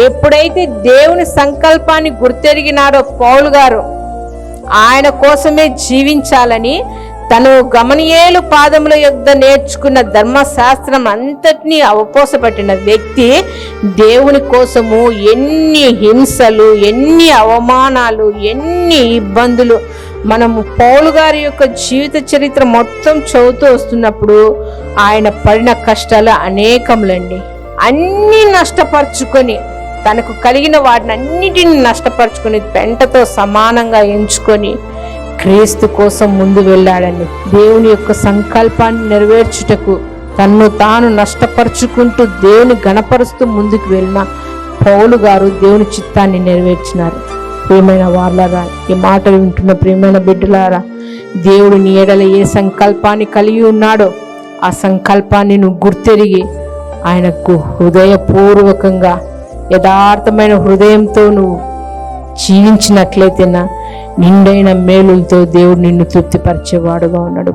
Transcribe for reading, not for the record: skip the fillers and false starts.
ఎప్పుడైతే దేవుని సంకల్పాన్ని గుర్తెరిగినాడో పౌలు గారు, ఆయన కోసమే జీవించాలని తను గమనియేలు పాదముల యొద్ద నేర్చుకున్న ధర్మశాస్త్రం అంతటినీ అవపోసపట్టిన వ్యక్తి దేవుని కోసము ఎన్ని హింసలు, ఎన్ని అవమానాలు, ఎన్ని ఇబ్బందులు. మనము పౌలు గారి యొక్క జీవిత చరిత్ర మొత్తం చదువుతూ వస్తున్నప్పుడు ఆయన పడిన కష్టాలు అనేకములండి. అన్నీ నష్టపరుచుకొని, తనకు కలిగిన వాటిని అన్నిటిని నష్టపరుచుకొని పెంటతో సమానంగా ఎంచుకొని క్రీస్తు కోసం ముందు వెళ్ళాడండి. దేవుని యొక్క సంకల్పాన్ని నెరవేర్చుటకు తన్ను తాను నష్టపరుచుకుంటూ దేవుని గణపరుస్తూ ముందుకు వెళ్ళిన పౌలు గారు దేవుని చిత్తాన్ని నెరవేర్చినారు. ప్రియమైన వాళ్ళారా, ఈ మాటలు వింటున్న ప్రియమైన బిడ్డలారా, దేవుడు నీ ఎడల ఏ సంకల్పాన్ని కలిగి ఉన్నాడో ఆ సంకల్పాన్ని నువ్వు గుర్తెరిగి ఆయనకు హృదయపూర్వకంగా యథార్థమైన హృదయంతో నువ్వు జీవించినట్లయితేనా నిండైన మేలులతో దేవుడు నిన్ను తృప్తిపరిచేవాడుగా ఉన్నాడు.